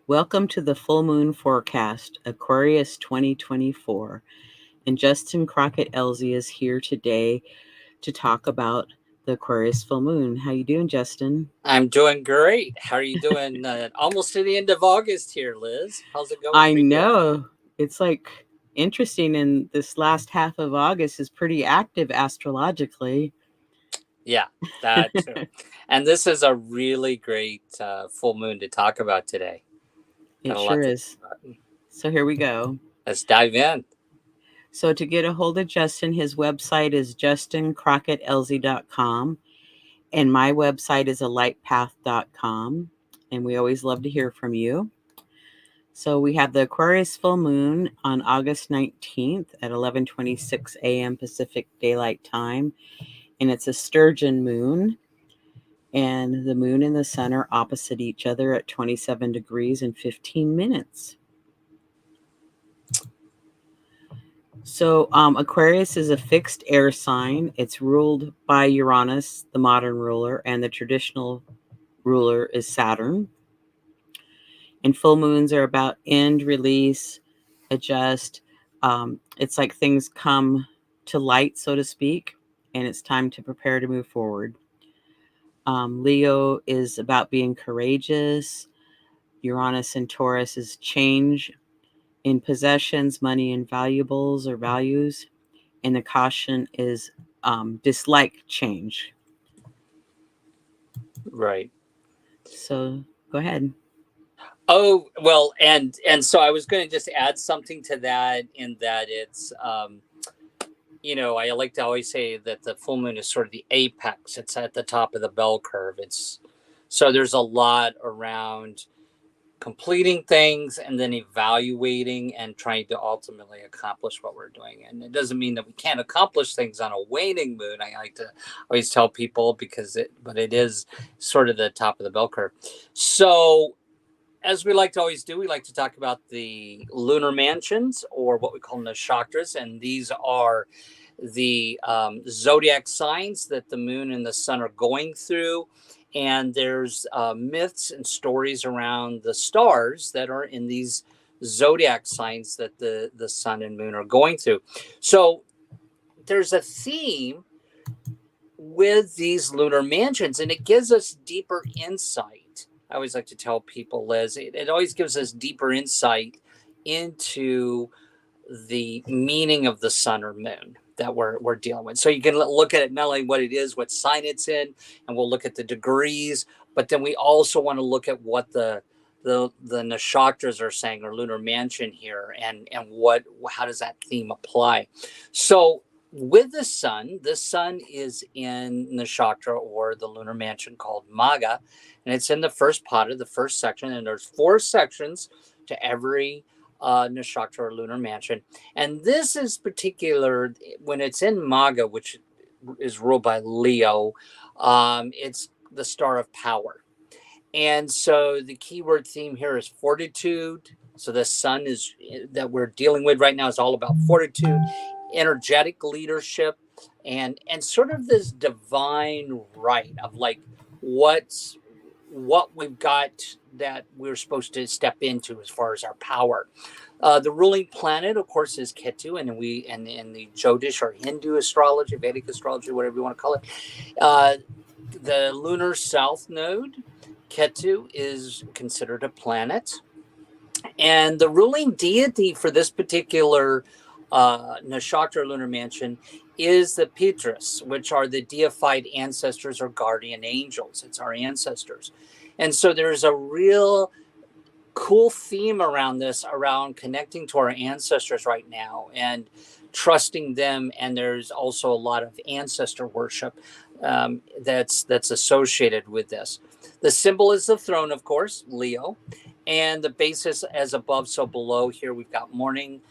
Welcome to the Full Moon Forecast, Aquarius 2024. And Justin Crockett Elzie is here today to talk about the Aquarius full moon. How you doing, Justin? I'm doing great. How are you doing? Almost to the end of August here, Liz. How's it going? I know. It's like interesting, and this last half of August is pretty active astrologically. Yeah, that too. And this is a really great full moon to talk about today. It sure is. So here we go. Let's dive in. So to get a hold of Justin, his website is justincrockettelzie.com. And my website is alightpath.com. And we always love to hear from you. So we have the Aquarius full moon on August 19th at 11:26 a.m. Pacific Daylight Time. And it's a Sturgeon moon. And the moon and the sun are opposite each other at 27 degrees and 15 minutes. So Aquarius is a fixed air sign. It's ruled by Uranus, the modern ruler, and the traditional ruler is Saturn. And full moons are about end, release, adjust. It's like things come to light, so to speak, and it's time to prepare to move forward. Leo is about being courageous. Uranus and Taurus is change in possessions, money, and valuables or values. And the caution is dislike change. Right. So go ahead. Oh, well, and so I was going to just add something to that in that it's, I like to always say that the full moon is sort of the apex. It's at the top of the bell curve. So there's a lot around completing things and then evaluating and trying to ultimately accomplish what we're doing. And it doesn't mean that we can't accomplish things on a waning moon. I like to always tell people but it is sort of the top of the bell curve. So as we like to always do, we like to talk about the lunar mansions, or what we call nakshatras. And these are the zodiac signs that the moon and the sun are going through. And there's myths and stories around the stars that are in these zodiac signs that the sun and moon are going through. So there's a theme with these lunar mansions, and it gives us deeper insight. I always like to tell people, Liz, it always gives us deeper insight into the meaning of the sun or moon that we're dealing with. So you can look at it, not only what it is, what sign it's in, and we'll look at the degrees, but then we also want to look at what the nakshatras are saying, or lunar mansion here, and how does that theme apply. So with the sun is in nakshatra, or the lunar mansion, called Magha, and it's in the first pada, the first section, and there's 4 sections to every nakshatra or lunar mansion. And this is particular when it's in Magha, which is ruled by Leo. It's the star of power. And so the keyword theme here is fortitude. So the sun that we're dealing with right now is all about fortitude, energetic leadership, and sort of this divine right of like what we've got that we're supposed to step into as far as our power. The ruling planet, of course, is Ketu, and in the Jyotish or Hindu astrology, Vedic astrology, whatever you want to call it, the lunar south node, Ketu, is considered a planet. And the ruling deity for this particular nakshatra lunar mansion is the Pitris, which are the deified ancestors or guardian angels. It's our ancestors. And so there's a real cool theme around this, around connecting to our ancestors right now and trusting them. And there's also a lot of ancestor worship that's associated with this. The symbol is the throne, of course, Leo. And the basis, as above, so below. Here we've got mourning,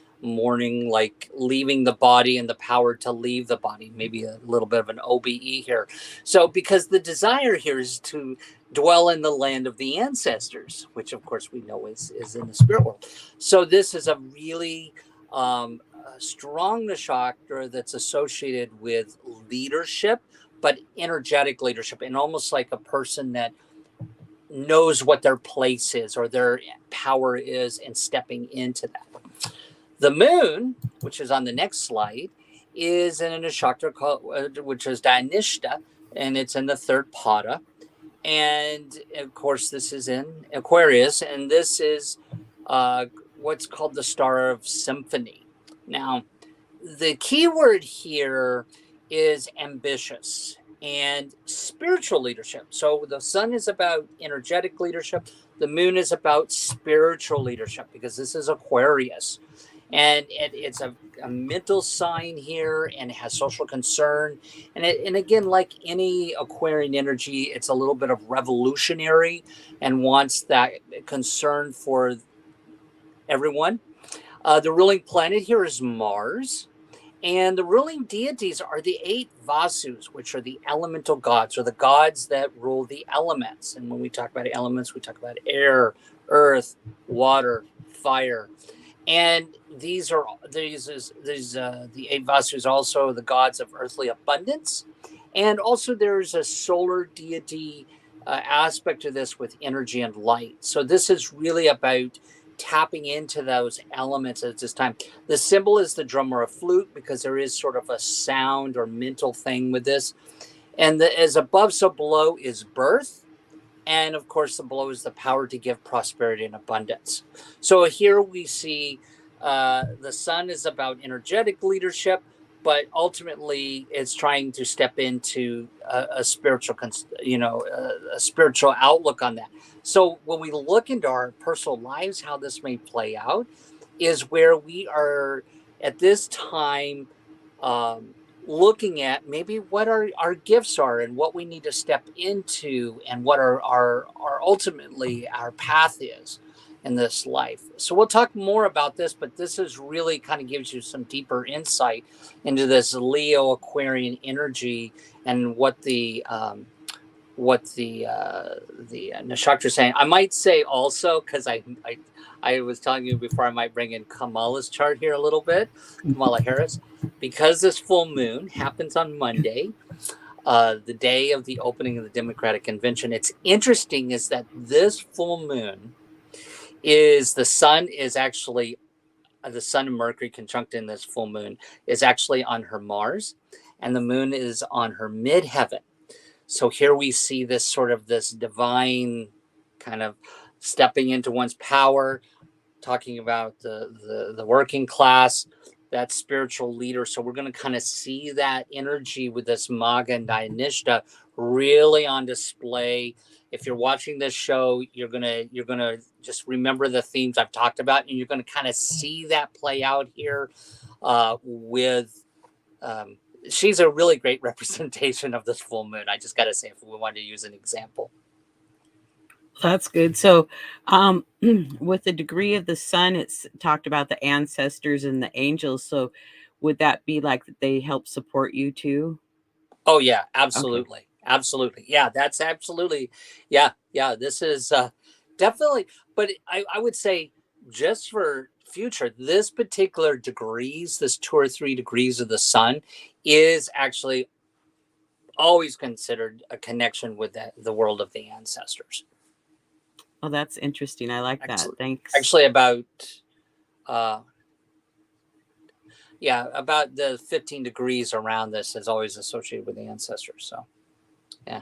like leaving the body, and the power to leave the body, maybe a little bit of an OBE here. So because the desire here is to dwell in the land of the ancestors, which of course we know is in the spirit world. So this is a really strong nakshatra that's associated with leadership, but energetic leadership, and almost like a person that knows what their place is or their power is in stepping into that. The moon, which is on the next slide, is in a nakshatra called, which is Dhanishta, and it's in the third pada. And of course, this is in Aquarius, and this is what's called the star of symphony. Now, the key word here is ambitious and spiritual leadership. So the sun is about energetic leadership. The moon is about spiritual leadership because this is Aquarius. And it's a mental sign here, and it has social concern. And again, like any Aquarian energy, it's a little bit of revolutionary and wants that concern for everyone. The ruling planet here is Mars. And the ruling deities are the 8 Vasus, which are the elemental gods, or the gods that rule the elements. And when we talk about elements, we talk about air, earth, water, fire. And these are the 8 Vasus, also the gods of earthly abundance. And also there's a solar deity aspect to this with energy and light. So this is really about tapping into those elements at this time. The symbol is the drum or a flute because there is sort of a sound or mental thing with this. And as above, so below is birth. And of course, the below is the power to give prosperity and abundance. So here we see the sun is about energetic leadership, but ultimately it's trying to step into a spiritual, a spiritual outlook on that. So when we look into our personal lives, how this may play out is where we are at this time looking at maybe what our gifts are and what we need to step into and what our ultimately our path is in this life. So we'll talk more about this, but this is really kind of gives you some deeper insight into this Leo Aquarian energy and what the nakshatra is saying. I might say also, because I was telling you before, I might bring in Kamala's chart here a little bit, Kamala Harris, because this full moon happens on Monday, the day of the opening of the Democratic Convention. It's interesting is that this full moon is the sun and Mercury conjunct in this full moon is actually on her Mars, and the moon is on her midheaven. So here we see this sort of this divine kind of stepping into one's power, talking about the working class, that spiritual leader. So we're going to kind of see that energy with this Magha and Dhanishta really on display. If you're watching this show, you're gonna just remember the themes I've talked about, and you're going to kind of see that play out here with. She's a really great representation of this full moon. I just got to say, if we wanted to use an example. That's good. So with the degree of the sun, it's talked about the ancestors and the angels. So would that be like they help support you too? Oh, yeah, absolutely. Okay. Absolutely. Yeah, that's absolutely. Yeah. This is definitely. But I would say just for future, this particular degrees, this 2 or 3 degrees of the sun is actually always considered a connection with the world of the ancestors. Oh, that's interesting. I like that. Thanks. Actually, about about the 15 degrees around this is always associated with the ancestors. So, yeah.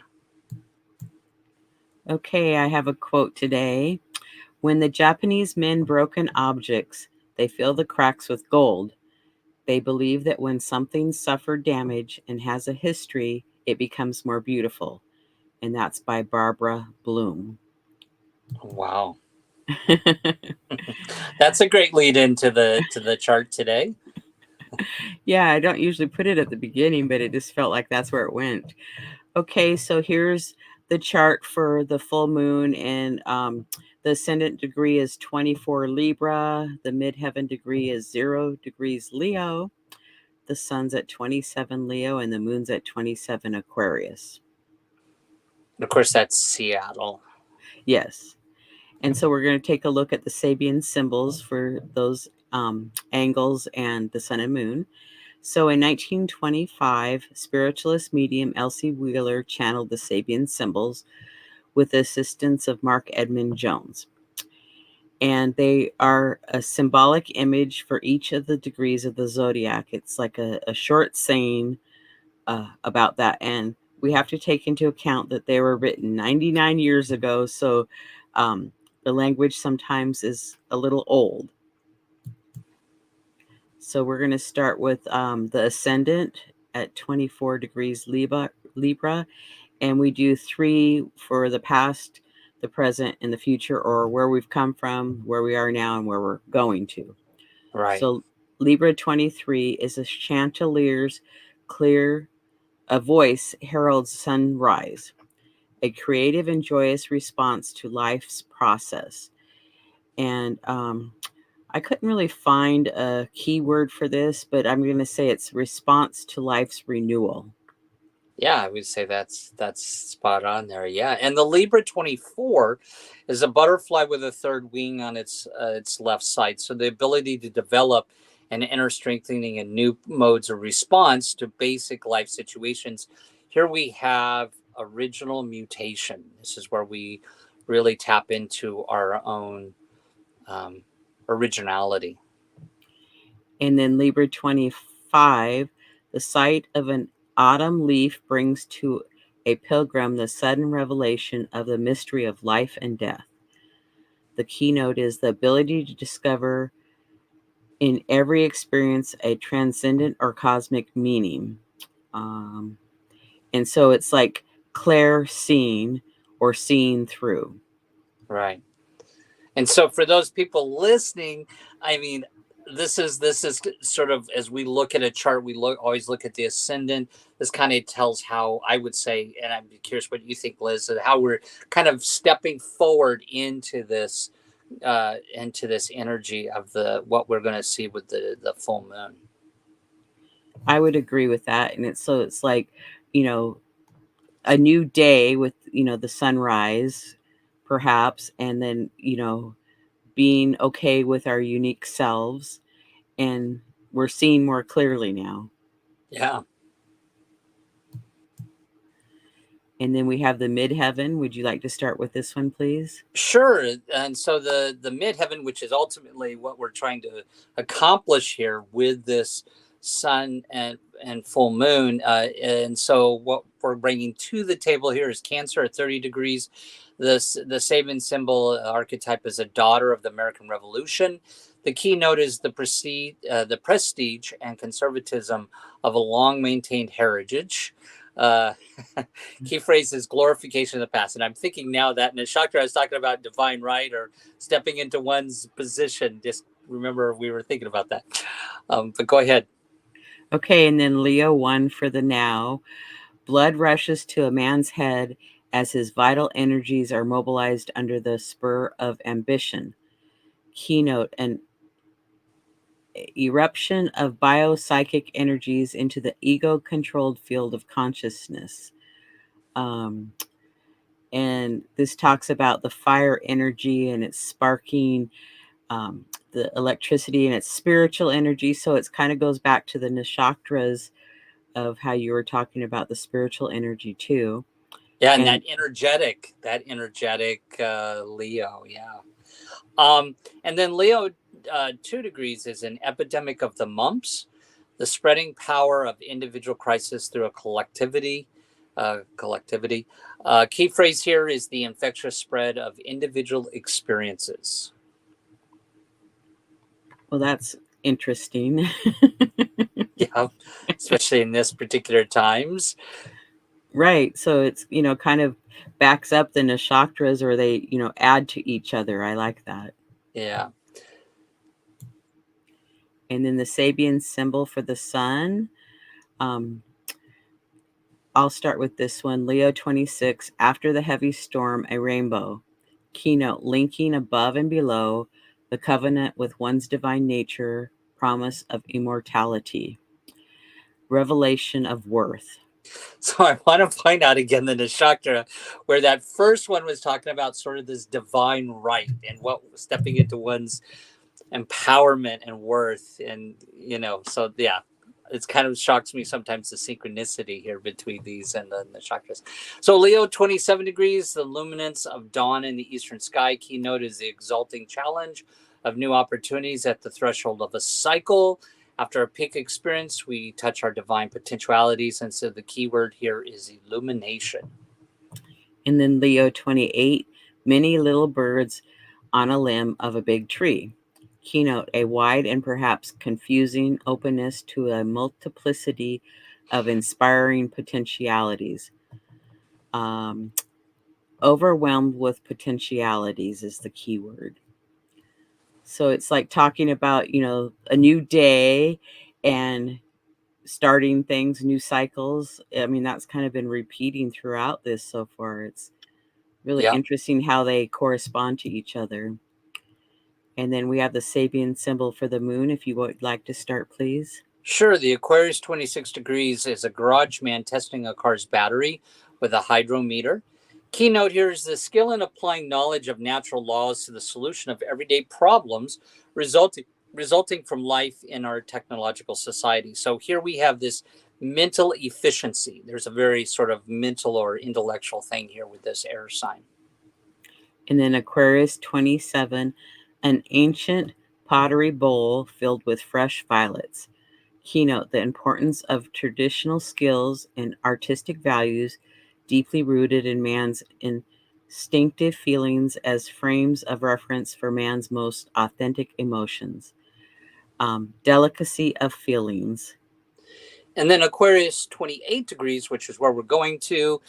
Okay, I have a quote today. When the Japanese men broken objects, they fill the cracks with gold. They believe that when something suffered damage and has a history, it becomes more beautiful. And that's by Barbara Bloom. Wow. That's a great lead into the chart today. Yeah, I don't usually put it at the beginning, but it just felt like that's where it went. Okay, so here's the chart for the full moon, and the ascendant degree is 24 Libra. The midheaven degree is 0 degrees Leo. The sun's at 27 Leo, and the moon's at 27 Aquarius. Of course, that's Seattle. Yes. And so we're going to take a look at the Sabian symbols for those angles and the sun and moon. So in 1925, spiritualist medium Elzie channeled the Sabian symbols, with the assistance of Mark Edmund Jones. And they are a symbolic image for each of the degrees of the zodiac. It's like a short saying about that. And we have to take into account that they were written 99 years ago. So the language sometimes is a little old. So we're going to start with the ascendant at 24 degrees Libra. And we do 3 for the past, the present, and the future, or where we've come from, where we are now, and where we're going to. Right. So Libra 23 is a chandelier's clear, a voice heralds sunrise, a creative and joyous response to life's process. And I couldn't really find a keyword for this, but I'm going to say it's response to life's renewal. Yeah, I would say that's spot on there. Yeah, and the Libra 24 is a butterfly with a third wing on its left side. So the ability to develop an inner strengthening and new modes of response to basic life situations. Here we have original mutation. This is where we really tap into our own originality. And then Libra 25, the sight of an autumn leaf brings to a pilgrim the sudden revelation of the mystery of life and death. The keynote is the ability to discover in every experience a transcendent or cosmic meaning. And so it's like clair seeing or seeing through. Right. And so for those people listening, I mean, this is sort of, as we look at a chart, we always look at the ascendant. This kind of tells how, I would say, and I'm curious what you think, Liz, how we're kind of stepping forward into this energy of what we're going to see with the full moon. I would agree with that. And it's like, a new day with, the sunrise, perhaps, and then, being okay with our unique selves, and we're seeing more clearly now. Yeah. And then we have the midheaven. Would you like to start with this one, please? Sure. And so the midheaven, which is ultimately what we're trying to accomplish here with this sun and full moon. And so what we're bringing to the table here is Cancer at 30 degrees. The Sabian symbol archetype is a daughter of the American Revolution. The keynote is the prestige and conservatism of a long-maintained heritage. Key phrase is glorification of the past. And I'm thinking now that Nakshatra, I was talking about divine right or stepping into one's position. Just remember we were thinking about that. But go ahead. Okay, and then Leo 1 for the now. Blood rushes to a man's head as his vital energies are mobilized under the spur of ambition. Keynote, an eruption of biopsychic energies into the ego-controlled field of consciousness. And this talks about the fire energy, and it's sparking the electricity, and it's spiritual energy. So it kind of goes back to the nakshatras of how you were talking about the spiritual energy too. Yeah, and that energetic Leo, yeah. And then Leo 2 degrees is an epidemic of the mumps, the spreading power of individual crisis through a collectivity. Key phrase here is the infectious spread of individual experiences. Well, that's interesting. Yeah, especially in this particular times. Right. So it's, kind of backs up the nakshatras, or they, add to each other. I like that. Yeah. And then the Sabian symbol for the sun. I'll start with this one. Leo 26, after the heavy storm, a rainbow. Keynote, linking above and below, the covenant with one's divine nature, promise of immortality, revelation of worth. So I want to point out again the nakshatra, where that first one was talking about sort of this divine right and what stepping into one's empowerment and worth. And, so yeah, It's kind of shocks me sometimes the synchronicity here between these and the chakras. So Leo, 27 degrees, the luminance of dawn in the eastern sky. Keynote is the exalting challenge of new opportunities at the threshold of a cycle. After a peak experience, we touch our divine potentialities. And so the key word here is illumination. And then Leo 28, many little birds on a limb of a big tree. Keynote, a wide and perhaps confusing openness to a multiplicity of inspiring potentialities. Overwhelmed with potentialities is the key word. So it's like talking about, a new day and starting things, new cycles. I mean, that's kind of been repeating throughout this so far. It's really interesting how they correspond to each other. And then we have the Sabian symbol for the moon. If you would like to start, please. Sure. The Aquarius 26 degrees is a garage man testing a car's battery with a hydrometer. Keynote here is the skill in applying knowledge of natural laws to the solution of everyday problems resulting from life in our technological society. So here we have this mental efficiency. There's a very sort of mental or intellectual thing here with this air sign. And then Aquarius 27, an ancient pottery bowl filled with fresh violets. Keynote, the importance of traditional skills and artistic values deeply rooted in man's instinctive feelings as frames of reference for man's most authentic emotions. Delicacy of feelings. And then Aquarius 28 degrees, which is where we're going to.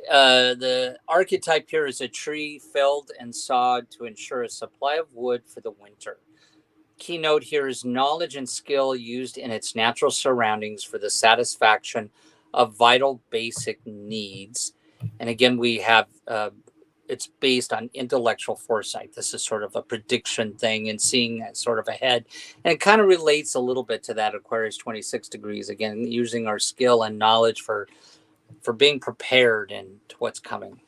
The archetype here is a tree felled and sawed to ensure a supply of wood for the winter. Keynote here is knowledge and skill used in its natural surroundings for the satisfaction of vital basic needs. And again, we have it's based on intellectual foresight. This is sort of a prediction thing and seeing sort of ahead. And it kind of relates a little bit to that Aquarius 26 degrees, again, using our skill and knowledge for being prepared and to what's coming.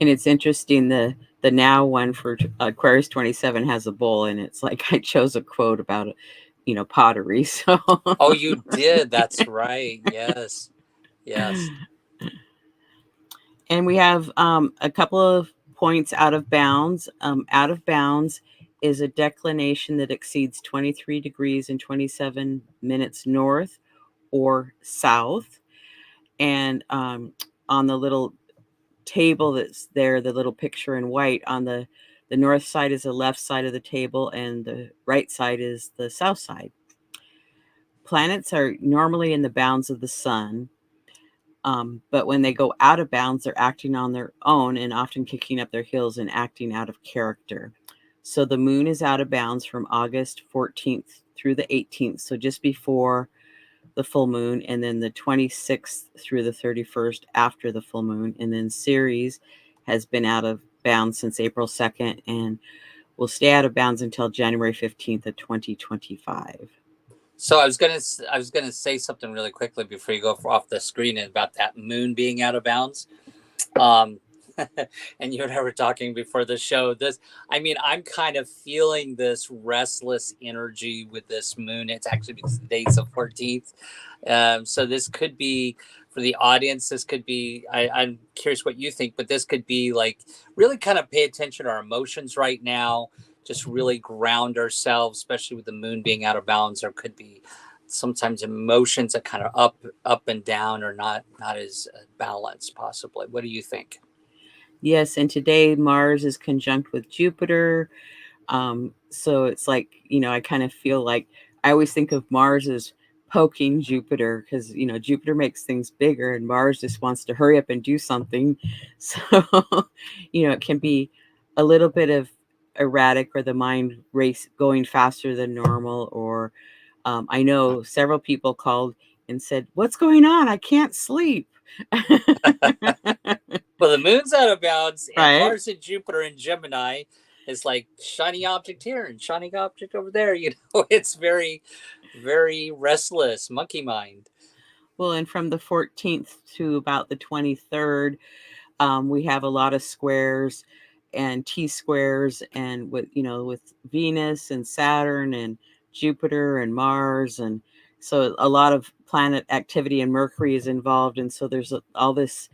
And it's interesting, the now one for Aquarius 27 has a bowl, and it's like I chose a quote about pottery. So oh, you did. That's right. Yes. And we have a couple of points out of bounds. Out of bounds is a declination that exceeds 23 degrees and 27 minutes north or south. And on the little table that's there, the little picture in white, on the north side is the left side of the table and the right side is the south side. Planets are normally in the bounds of the sun, but when they go out of bounds, they're acting on their own and often kicking up their heels and acting out of character. So the moon is out of bounds from August 14th through the 18th, so just before the full moon, and then the 26th through the 31st after the full moon. And then Ceres has been out of bounds since April 2nd and will stay out of bounds until January 15th of 2025. So I was gonna say something really quickly before you go off the screen about that moon being out of bounds. And you and I were talking before the show. I'm kind of feeling this restless energy with this moon. It's actually today's the 14th. So this could be, for the audience, I'm curious what you think, but this could be like really kind of pay attention to our emotions right now, just really ground ourselves, especially with the moon being out of bounds. There could be sometimes emotions that kind of up and down or not as balanced possibly. What do you think? Yes, and today Mars is conjunct with Jupiter. So it's like, I kind of feel like I always think of Mars as poking Jupiter because, Jupiter makes things bigger and Mars just wants to hurry up and do something. So, it can be a little bit of erratic or the mind race going faster than normal. Or I know several people called and said, "What's going on? I can't sleep." Well, the moon's out of bounds, and Right. Mars and Jupiter and Gemini is like shiny object here and shiny object over there. It's very, very restless, monkey mind. Well, and from the 14th to about the 23rd, we have a lot of squares and T-squares, and with Venus and Saturn and Jupiter and Mars, and So a lot of planet activity, and Mercury is involved. And so there's all this,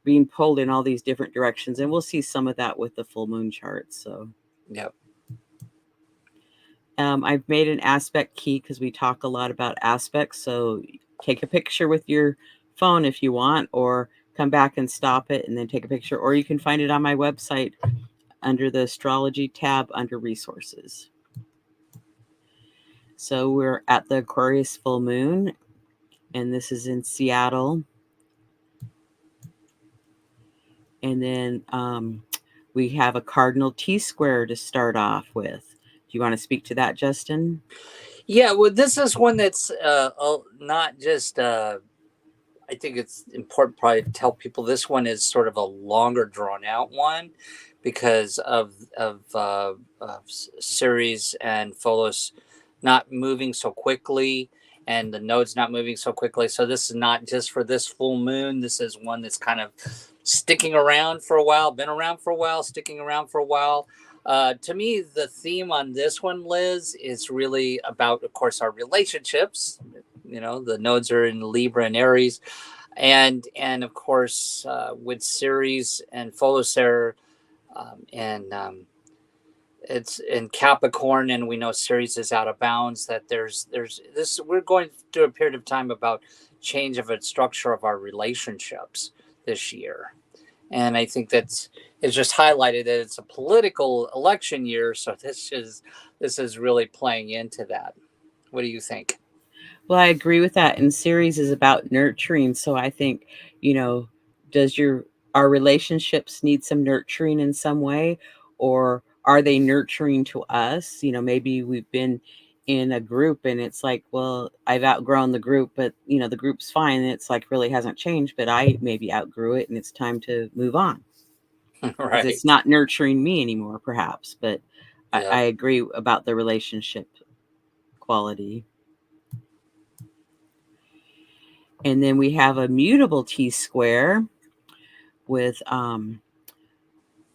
being pulled in all these different directions. And we'll see some of that with the full moon chart. So, Yep. I've made an aspect key because we talk a lot about aspects. So take a picture with your phone if you want, or come back and stop it and then take a picture, or you can find it on my website under the astrology tab under resources. So we're at the Aquarius full moon, and this is in Seattle. And then we have a cardinal T-square to start off with. Do you want to speak to that, Justin? Yeah, well, this is one that's not just, I think it's important probably to tell people this one is sort of a longer drawn out one because of Ceres and Pholos not moving so quickly, and the nodes not moving so quickly. So this is not just for this full moon. This is one that's kind of sticking around for a while, been around for a while, sticking around for a while. To me, the theme on this one, Liz, is really about, of course, our relationships. The nodes are in Libra and Aries. And of course, with Ceres and Pholos there, it's in Capricorn, and we know Ceres is out of bounds, that there's this, we're going through a period of time about change of a structure of our relationships this year. And I think it's just highlighted that it's a political election year. So this is really playing into that. What do you think? Well, I agree with that. And Ceres is about nurturing. So I think, does our relationships need some nurturing in some way, or are they nurturing to us? Maybe we've been in a group and it's like, well, I've outgrown the group, but the group's fine. And it's like really hasn't changed, but I maybe outgrew it and it's time to move on. Right. It's not nurturing me anymore, perhaps, but Yeah. I agree about the relationship quality. And then we have a mutable T-square with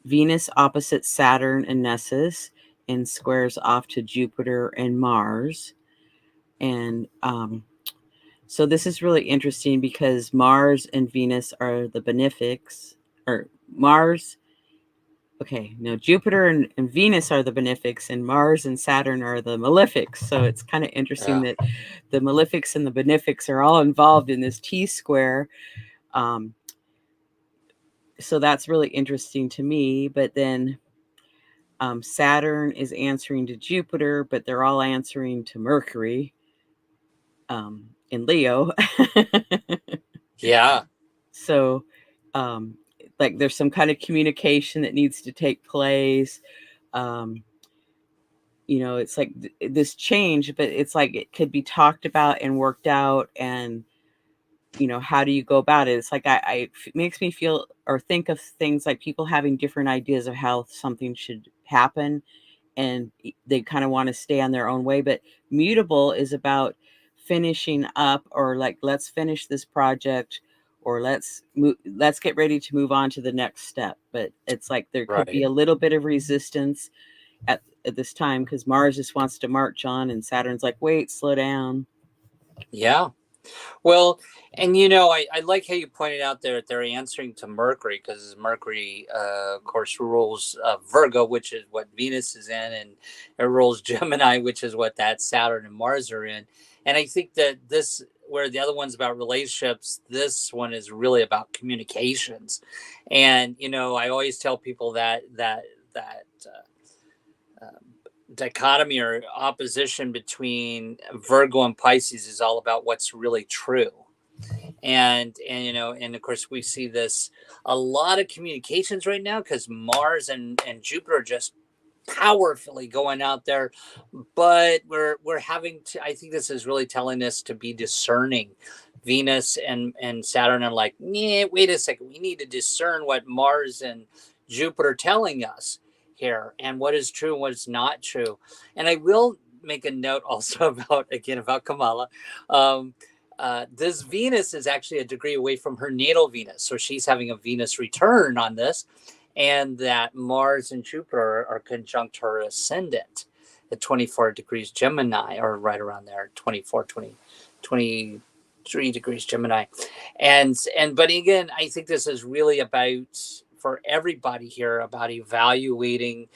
Venus opposite Saturn and Nessus, and squares off to Jupiter and Mars. And so this is really interesting because Mars and Venus are the benefics, or Mars. Okay, no, Jupiter and Venus are the benefics, and Mars and Saturn are the malefics. So it's kind of interesting that the malefics and the benefics are all involved in this T-square. So that's really interesting to me. But then Saturn is answering to Jupiter, but they're all answering to Mercury in Leo. Yeah. So like there's some kind of communication that needs to take place. It's like this change, but it's like it could be talked about and worked out. And how do you go about it? It's like it makes me feel or think of things like people having different ideas of how something should happen, and they kind of want to stay on their own way. But mutable is about finishing up, or like, let's finish this project, or let's get ready to move on to the next step. But it's like there could be a little bit of resistance at this time because Mars just wants to march on, and Saturn's like, wait, slow down. Yeah. Well, and I like how you pointed out there that they're answering to Mercury, because Mercury, of course, rules Virgo, which is what Venus is in, and it rules Gemini, which is what that Saturn and Mars are in. And I think that this, where the other one's about relationships, this one is really about communications. And I always tell people that dichotomy or opposition between Virgo and Pisces is all about what's really true. And of course we see this a lot of communications right now because Mars and Jupiter are just powerfully going out there, but we're having to, I think this is really telling us to be discerning. Venus and Saturn are like, wait a second, we need to discern what Mars and Jupiter are telling us here, and what is true and what is not true. And I will make a note also about Kamala. This Venus is actually a degree away from her natal Venus, so she's having a Venus return on this, and that Mars and Jupiter are conjunct her ascendant at 24 degrees Gemini, or right around there, 24, 20, 23 degrees Gemini. And but again, I think this is really about, for everybody here, about evaluating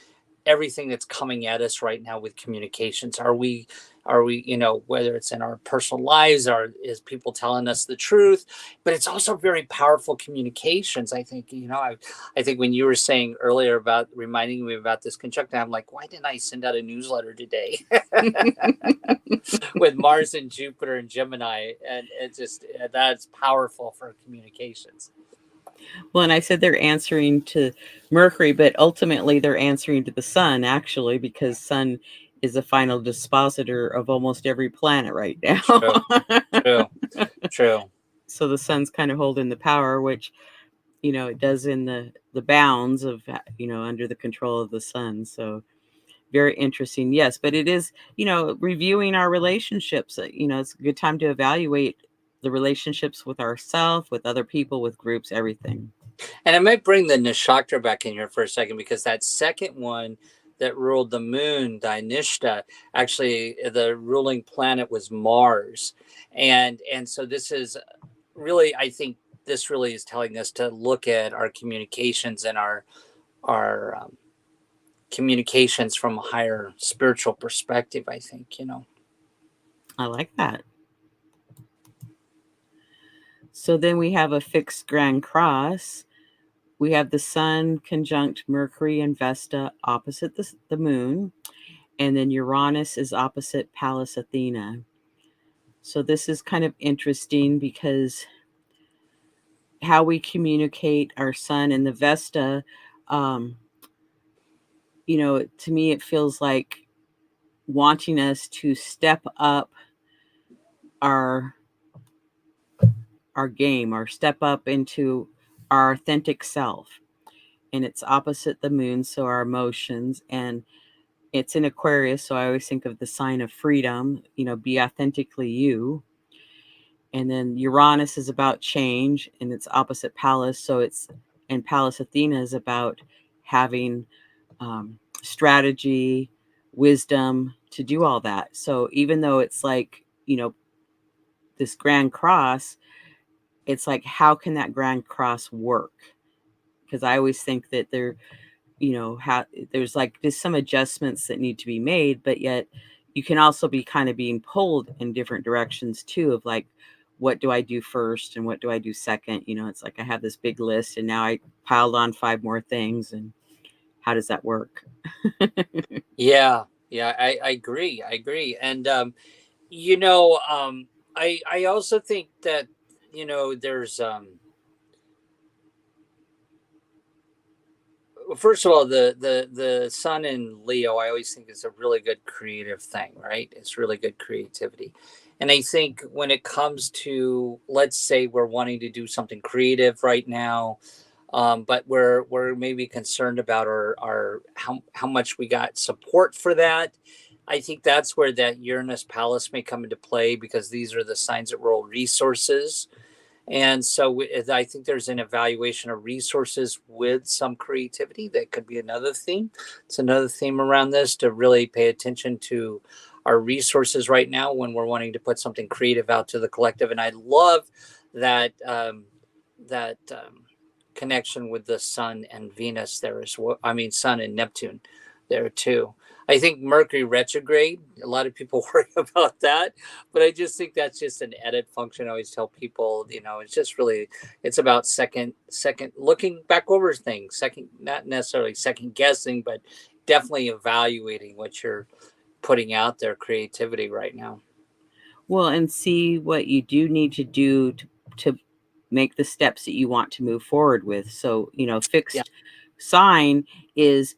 everything that's coming at us right now with communications. Are we, whether it's in our personal lives, or is people telling us the truth? But it's also very powerful communications. I think, I think when you were saying earlier about reminding me about this conjunction, I'm like, why didn't I send out a newsletter today with Mars and Jupiter and Gemini? And it just, that's powerful for communications. Well, and I said they're answering to Mercury, but ultimately they're answering to the sun, actually, because sun is the final dispositor of almost every planet right now. True. So the sun's kind of holding the power, which, it does in the bounds of, under the control of the sun. So very interesting. Yes, but it is, reviewing our relationships. It's a good time to evaluate the relationships with ourselves, with other people, with groups, everything. And I might bring the Nakshatra back in here for a second, because that second one that ruled the moon, Dhanishta, actually the ruling planet was Mars. And so this is really, I think this really is telling us to look at our communications and our communications from a higher spiritual perspective, I think, I like that. So then we have a fixed grand cross. We have the sun conjunct Mercury and Vesta opposite the moon. And then Uranus is opposite Pallas Athena. So this is kind of interesting, because how we communicate our sun and the Vesta, to me, it feels like wanting us to step up our game, or step up into our authentic self. And it's opposite the moon, so our emotions, and it's in Aquarius, so I always think of the sign of freedom, be authentically you. And then Uranus is about change, and it's opposite Pallas, and Pallas Athena is about having strategy, wisdom to do all that. So even though it's like, this grand cross, it's like, how can that grand cross work? Because I always think that there's like just some adjustments that need to be made, but yet you can also be kind of being pulled in different directions too, of like, what do I do first and what do I do second? It's like I have this big list, and now I piled on 5 more things, and how does that work? Yeah, I agree. And I also think that there's first of all, the sun in Leo, I always think is a really good creative thing, right? It's really good creativity. And I think when it comes to, let's say we're wanting to do something creative right now, but we're maybe concerned about our how much we got support for that. I think that's where that Uranus Pallas may come into play, because these are the signs that rule resources. And so I think there's an evaluation of resources with some creativity. That could be another theme. It's another theme around this, to really pay attention to our resources right now when we're wanting to put something creative out to the collective. And I love that connection with the sun and Venus there as well. I mean, sun and Neptune there too. I think Mercury retrograde, a lot of people worry about that, but I just think that's just an edit function. I always tell people, it's just really, it's about second looking back over things, second, not necessarily second guessing, but definitely evaluating what you're putting out there, creativity right now. Well, and see what you do need to do to make the steps that you want to move forward with. So, fixed sign is,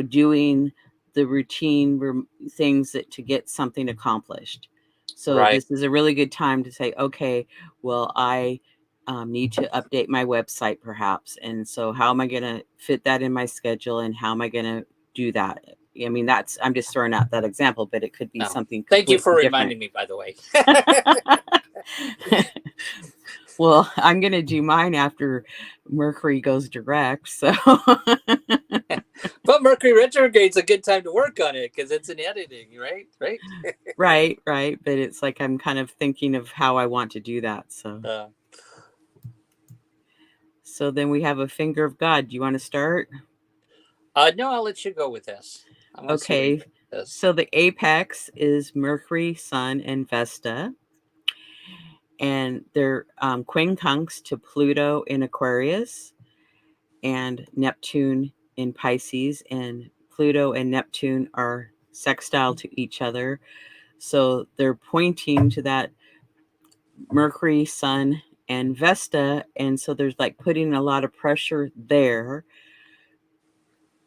doing the routine things to get something accomplished. So Right. This is a really good time to say, okay, well, I need to update my website perhaps. And so how am I going to fit that in my schedule, and how am I going to do that? I mean, I'm just throwing out that example, but it could be something. Thank you for different. reminding me, by the way. Well, I'm going to do mine after Mercury goes direct. So But Mercury retrograde's a good time to work on it because it's an editing, right? Right, right. But it's like I'm kind of thinking of how I want to do that. So then we have a finger of God. Do you want to start? No, I'll let you go with this. I want to see Okay. this. So the apex is Mercury, Sun, and Vesta. And they're quincunx to Pluto in Aquarius and Neptune in Pisces. And Pluto and Neptune are sextile to each other. So they're pointing to that Mercury, Sun, and Vesta. And so there's like putting a lot of pressure there.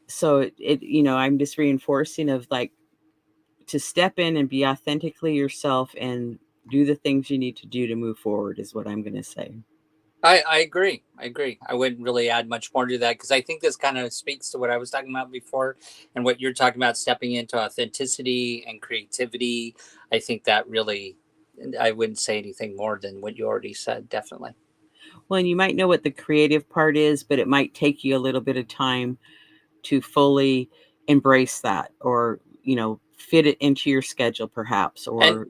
So I'm just reinforcing of like to step in and be authentically yourself and do the things you need to do to move forward is what I'm going to say. I agree. I wouldn't really add much more to that because I think this kind of speaks to what I was talking about before and what you're talking about, stepping into authenticity and creativity. I think that really, I wouldn't say anything more than what you already said, definitely. Well, and you might know what the creative part is, but it might take you a little bit of time to fully embrace that or, fit it into your schedule perhaps, or...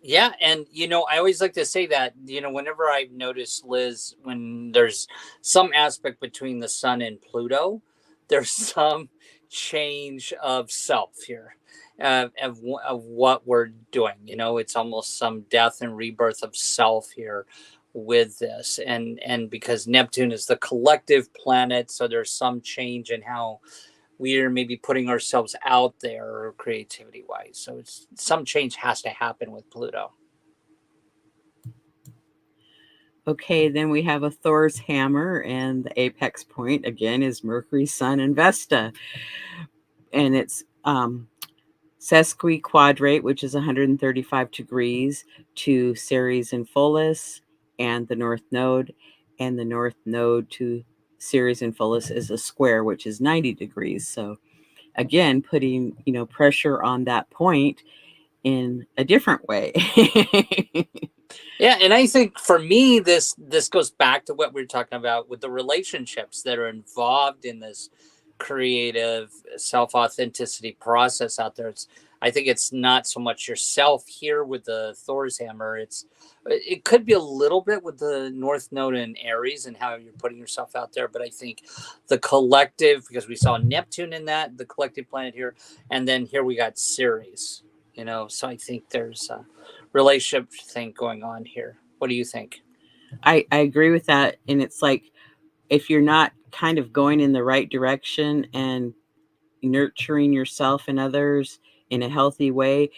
Yeah. And, I always like to say that, whenever I've noticed, Liz, when there's some aspect between the sun and Pluto, there's some change of self here, of what we're doing. It's almost some death and rebirth of self here with this. And because Neptune is the collective planet, so there's some change in how we're maybe putting ourselves out there creativity wise. So it's some change has to happen with Pluto. Okay, then we have a Thor's hammer, and the apex point again is Mercury, Sun, and Vesta. And it's sesquiquadrate, which is 135 degrees to Ceres and Pholus and the North Node. And the North Node to Ceres and Pholus is a square, which is 90 degrees. So again, putting, pressure on that point in a different way. Yeah, and I think for me, this goes back to what we were talking about with the relationships that are involved in this creative self-authenticity process out there. I think it's not so much yourself here with the Thor's hammer. It could be a little bit with the North Node in Aries and how you're putting yourself out there, but I think the collective, because we saw Neptune in that, the collective planet here, and then here we got Ceres. So I think there's a relationship thing going on here. What do you think? I agree with that. And it's like, if you're not kind of going in the right direction and nurturing yourself and others in a healthy way,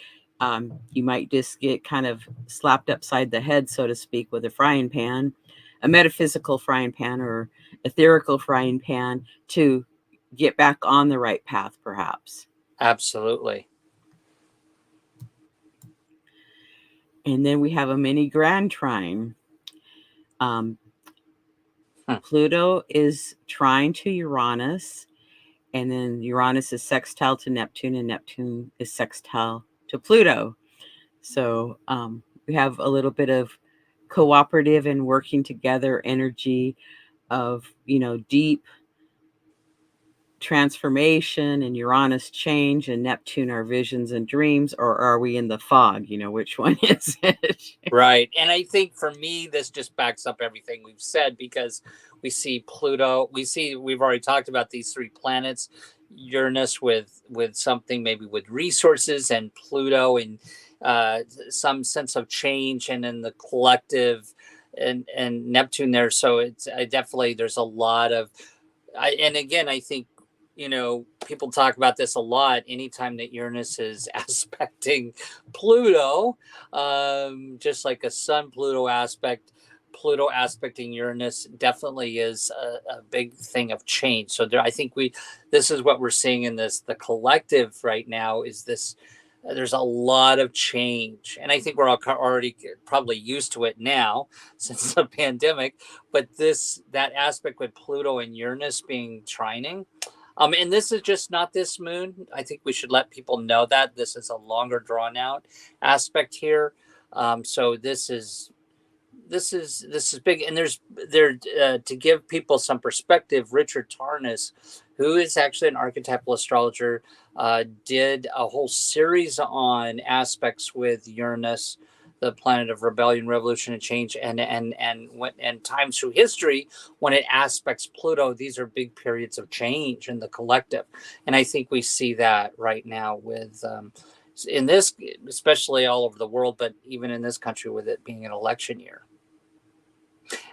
you might just get kind of slapped upside the head, so to speak, with a frying pan, a metaphysical frying pan or etherical frying pan, to get back on the right path, perhaps. Absolutely. And then we have a mini grand trine. Pluto is trine to Uranus, and then Uranus is sextile to Neptune, and Neptune is sextile to Pluto. So we have a little bit of cooperative and working together energy of, deep transformation, and Uranus change, and Neptune our visions and dreams. Or are we in the fog? Which one is it? Right. And I think for me, this just backs up everything we've said, because we see Pluto, we've already talked about these three planets, Uranus with something maybe with resources, and Pluto and some sense of change, and then the collective, and Neptune there. So it's definitely, there's a lot of, and again, I think, people talk about this a lot. Anytime that Uranus is aspecting Pluto, just like a Sun Pluto aspect, Pluto aspecting Uranus definitely is a big thing of change. So I think this is what we're seeing in the collective right now, is this. There's a lot of change, and I think we're all already probably used to it now since the pandemic. But that aspect with Pluto and Uranus being trining, and this is just not this moon. I think we should let people know that this is a longer drawn out aspect here. So this is big, and to give people some perspective. Richard Tarnas, who is actually an archetypal astrologer, did a whole series on aspects with Uranus, the planet of rebellion, revolution, and change, and times through history when it aspects Pluto. These are big periods of change in the collective, and I think we see that right now with in this, especially all over the world, but even in this country with it being an election year.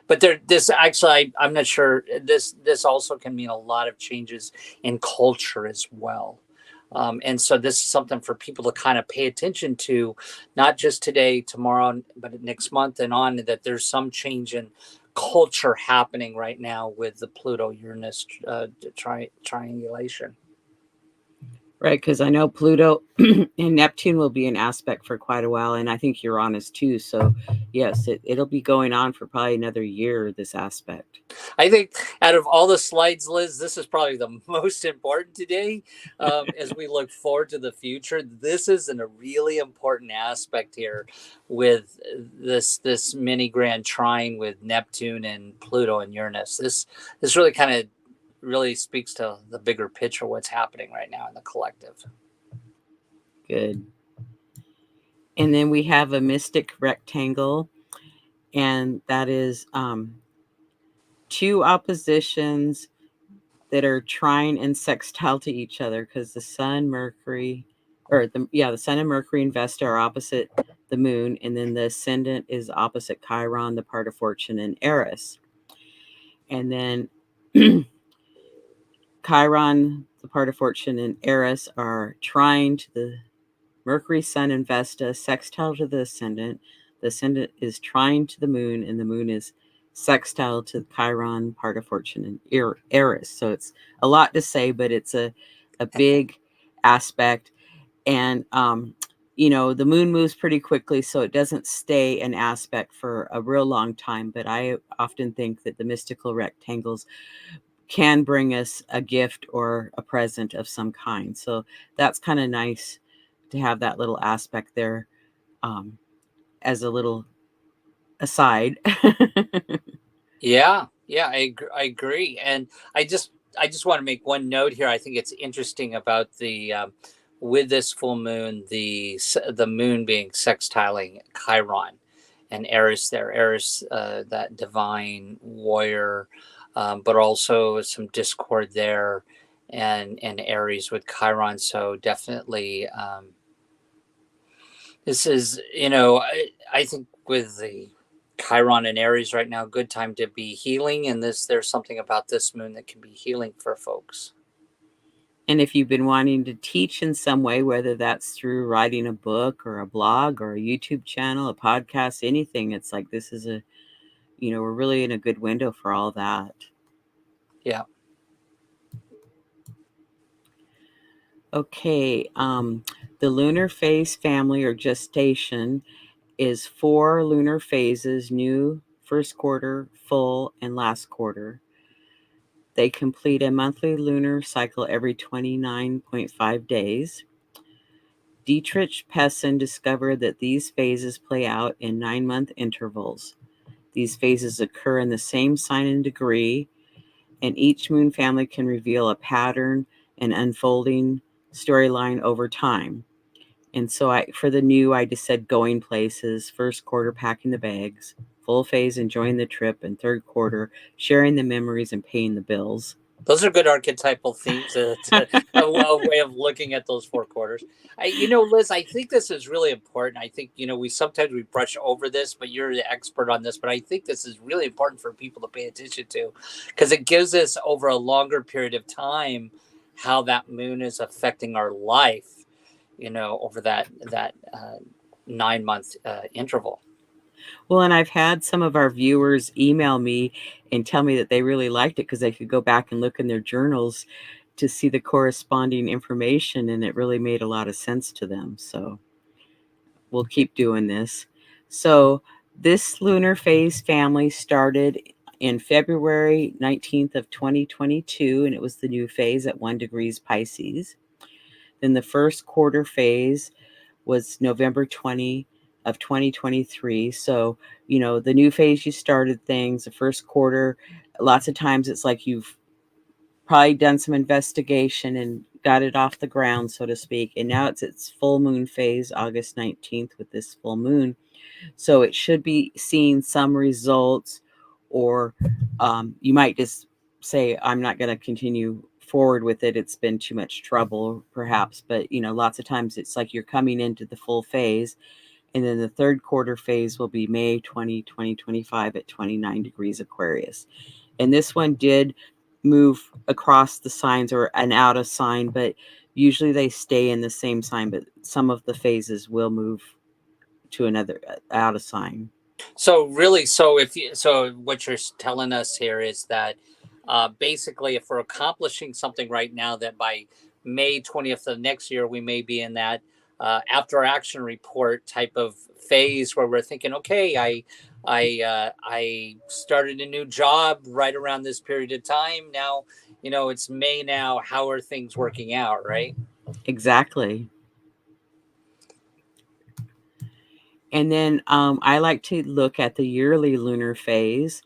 But this actually, I'm not sure. This also can mean a lot of changes in culture as well. And so this is something for people to kind of pay attention to, not just today, tomorrow, but next month and on, that there's some change in culture happening right now with the Pluto-Uranus triangulation. Right, because I know Pluto and Neptune will be an aspect for quite a while, and I think Uranus too. So, yes, it'll be going on for probably another year, this aspect. I think out of all the slides, Liz, this is probably the most important today as we look forward to the future. This is a really important aspect here with this mini grand trine with Neptune and Pluto and Uranus. This really kind of really speaks to the bigger picture of what's happening right now in the collective. Good. And then we have a mystic rectangle, and that is two oppositions that are trine and sextile to each other, because the sun, Mercury, the sun and Mercury in Vesta are opposite the moon, and then the ascendant is opposite Chiron, the part of fortune, and Eris. And then Chiron, the part of fortune, and Eris are trine to the Mercury, Sun, and Vesta, sextile to the ascendant. The ascendant is trine to the moon, and the moon is sextile to Chiron, part of fortune, and Eris. So it's a lot to say, but it's a big aspect. And, the moon moves pretty quickly, so it doesn't stay an aspect for a real long time. But I often think that the mystical rectangles can bring us a gift or a present of some kind. So that's kind of nice to have that little aspect there as a little aside. Yeah, I agree. And I just want to make one note here. I think it's interesting about the with this full moon, the moon being sextiling Chiron and Eris there. Eris, that divine warrior, but also some discord there, and Aries with Chiron. So definitely, this is, I think with the Chiron and Aries right now, good time to be healing. And there's something about this moon that can be healing for folks. And if you've been wanting to teach in some way, whether that's through writing a book or a blog or a YouTube channel, a podcast, anything, it's like this is we're really in a good window for all that. Yeah. Okay. The lunar phase family or gestation is 4 lunar phases: new, first quarter, full, and last quarter. They complete a monthly lunar cycle every 29.5 days. Dietrich Pessin discovered that these phases play out in 9-month intervals. These phases occur in the same sign and degree, and each moon family can reveal a pattern and unfolding storyline over time. And so for the new, I just said going places, first quarter, packing the bags, full phase, enjoying the trip, and third quarter, sharing the memories and paying the bills. Those are good archetypal themes. A way of looking at those 4 quarters. Liz, I think this is really important. I think, we sometimes we brush over this, but you're the expert on this. But I think this is really important for people to pay attention to, because it gives us over a longer period of time how that moon is affecting our life, over that 9-month interval. Well, and I've had some of our viewers email me and tell me that they really liked it because they could go back and look in their journals to see the corresponding information, and it really made a lot of sense to them. So we'll keep doing this. So this lunar phase family started in February 19th of 2022, and it was the new phase at 1 degrees Pisces. Then the first quarter phase was November 20 of 2023. So, the new phase, you started things, the first quarter, lots of times it's like you've probably done some investigation and got it off the ground, so to speak. And now it's its full moon phase, August 19th, with this full moon. So it should be seeing some results, or you might just say, I'm not going to continue forward with it. It's been too much trouble, perhaps. But, you know, lots of times it's like you're coming into the full phase. And then the third quarter phase will be May 2025 at 29 degrees Aquarius. And this one did move across the signs or an out of sign, but usually they stay in the same sign, but some of the phases will move to another out of sign. So really, so what you're telling us here is that basically, if we're accomplishing something right now, that by May 20th of next year, we may be in that after action report type of phase where we're thinking, okay, I started a new job right around this period of time. Now, you know, it's May now. How are things working out, right? Exactly. And then I like to look at the yearly lunar phase.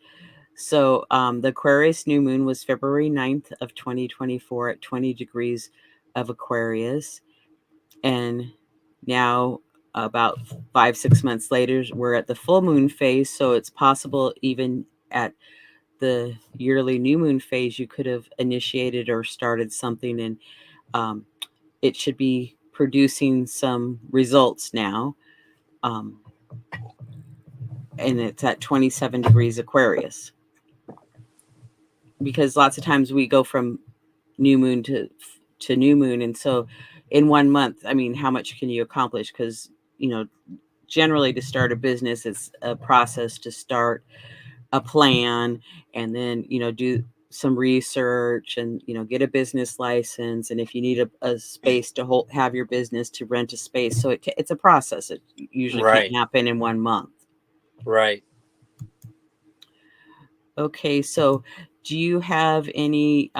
So the Aquarius new moon was February 9th of 2024 at 20 degrees of Aquarius. And now about 5-6 months later, we're at the full moon phase. So it's possible even at the yearly new moon phase, you could have initiated or started something, and it should be producing some results now. And it's at 27 degrees Aquarius. Because lots of times we go from new moon to new moon. And so in 1 month, I mean, how much can you accomplish? Because, you know, generally to start a business, it's a process to start a plan and then, you know, do some research and, you know, get a business license. And if you need a space to have your business, to rent a space. So it's a process. It usually can't happen in 1 month. Right. Okay. So do you have any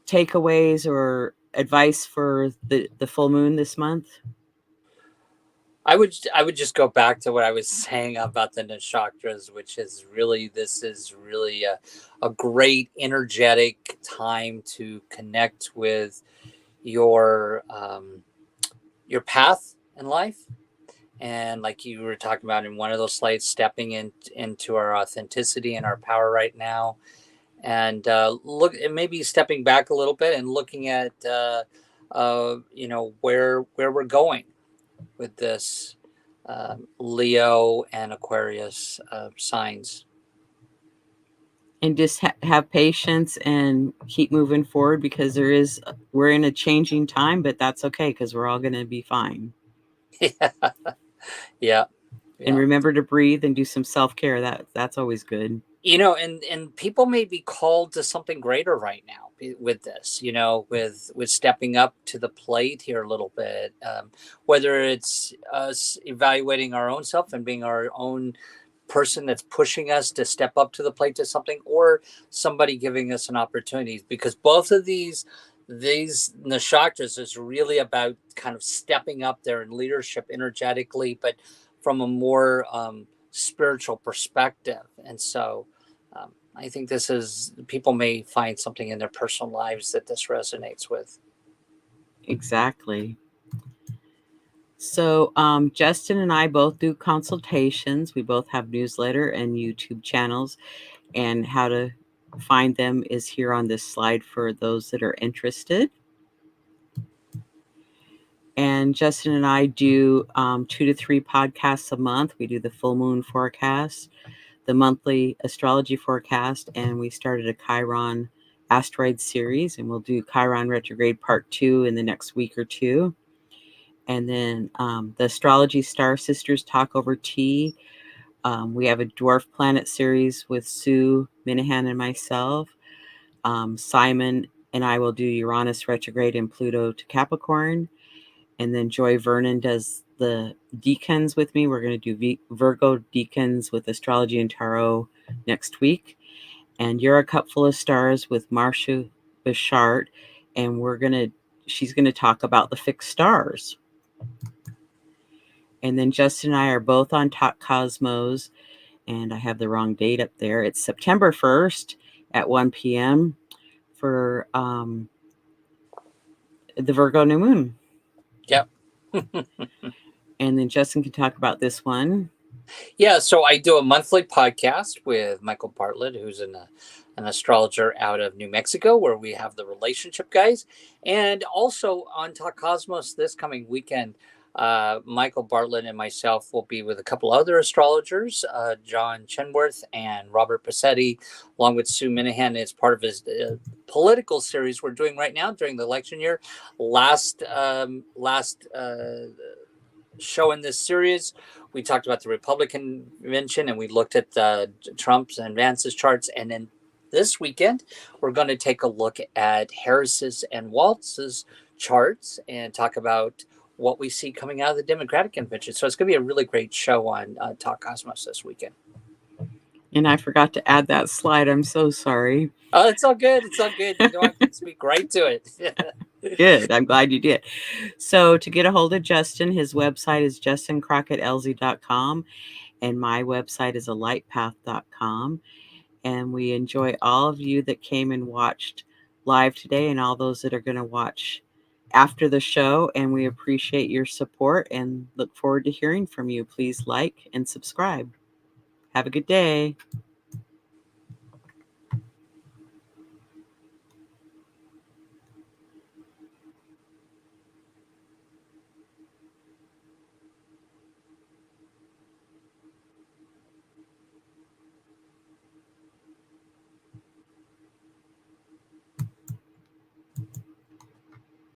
takeaways or advice for the full moon this month? I would just go back to what I was saying about the nakshatras, which is really, this is really a great energetic time to connect with your path in life. And like you were talking about in one of those slides, stepping into our authenticity and our power right now, and look, maybe stepping back a little bit and looking at you know, where we're going with this Leo and Aquarius signs. And just have patience and keep moving forward, because we're in a changing time, but that's okay, because we're all going to be fine. Yeah. And remember to breathe and do some self-care. That's always good. You know, and people may be called to something greater right now with this, you know, with stepping up to the plate here a little bit, whether it's us evaluating our own self and being our own person that's pushing us to step up to the plate to something, or somebody giving us an opportunity, because both of these nakshatras is really about kind of stepping up there in leadership energetically, but from a more spiritual perspective. And so I think people may find something in their personal lives that this resonates with. Exactly. So Justin and I both do consultations. We both have newsletter and YouTube channels, and how to find them is here on this slide for those that are interested. And Justin and I do 2 to 3 podcasts a month. We do the full moon forecast, the monthly astrology forecast, and we started a Chiron asteroid series, and we'll do Chiron retrograde part 2 in the next week or two. And then the Astrology Star Sisters talk over tea. We have a dwarf planet series with Sue Minahan and myself. Simon and I will do Uranus retrograde and Pluto to Capricorn. And then Joy Vernon does the decans with me. We're going to do Virgo decans with Astrology and Tarot next week. And You're a Cup Full of Stars with Marcia Bichart. And she's going to talk about the fixed stars. And then Justin and I are both on Talk Cosmos. And I have the wrong date up there. It's September 1st at 1 p.m. for the Virgo new moon. Yep. And then Justin can talk about this one. Yeah, so I do a monthly podcast with Michael Bartlett, who's an astrologer out of New Mexico, where we have the relationship guys. And also on Talk Cosmos this coming weekend, Michael Bartlett and myself will be with a couple other astrologers, John Chenworth and Robert Passetti, along with Sue Minahan. It's part of his political series we're doing right now during the election year. Last show in this series, we talked about the Republican convention and we looked at Trump's and Vance's charts. And then this weekend, we're going to take a look at Harris's and Waltz's charts and talk about what we see coming out of the Democratic convention. So it's going to be a really great show on Talk Cosmos this weekend. And I forgot to add that slide. I'm so sorry. Oh, it's all good. It's all good. You know, I can speak right to it. Good. I'm glad you did. So to get a hold of Justin, his website is justincrockettLZ.com and my website is alightpath.com. And we enjoy all of you that came and watched live today and all those that are going to watch after the show. And we appreciate your support and look forward to hearing from you. Please like and subscribe. Have a good day.